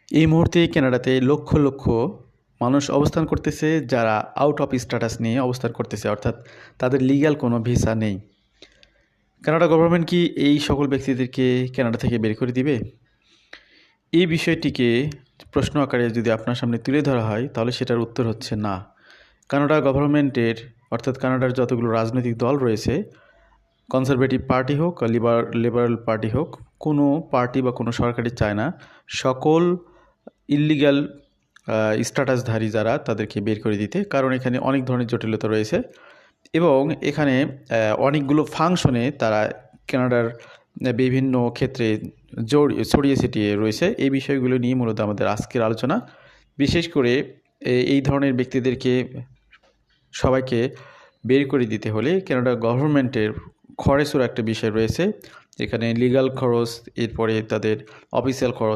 এই মুহূর্তে কানাডাতে লক্ষ লক্ষ মানুষ অবস্থান করতেছে যারা আউট অফ স্ট্যাটাস নিয়ে অবস্থান করতেছে, অর্থাৎ তাদের লিগ্যাল কোনো ভিসা নেই। কানাডা গভর্নমেন্ট কি এই সকল ব্যক্তিদেরকে কানাডা থেকে বের করে দিবে? এই বিষয়টিকে প্রশ্ন আকারে যদি আপনার সামনে তুলে ধরা হয় তাহলে সেটার উত্তর হচ্ছে না। কানাডা গভর্নমেন্টের অর্থাৎ কানাডার যতগুলো রাজনৈতিক দল রয়েছে, কনজারভেটিভ পার্টি হোক লিবারাল পার্টি হোক, কোনো পার্টি বা কোনো সরকারই চায় না সকল ইল্লিগ্যাল স্ট্যাটাসধারী যারা তাদেরকে বের করে দিতে, কারণ এখানে অনেক ধরনের জটিলতা রয়েছে এবং এখানে অনেকগুলো ফাংশনে তারা কানাডার বিভিন্ন ক্ষেত্রে ছড়িয়ে ছিটিয়ে রয়েছে। এই বিষয়গুলো নিয়ে মূলত আমাদের আজকের আলোচনা। বিশেষ করে এই ধরনের ব্যক্তিদেরকে সবাইকে বের করে দিতে হলে কানাডা গভর্নমেন্টের খরচেরও একটা বিষয় রয়েছে, যেখানে লিগ্যাল খরচ, এরপরে তাদের অফিসিয়াল খরচ।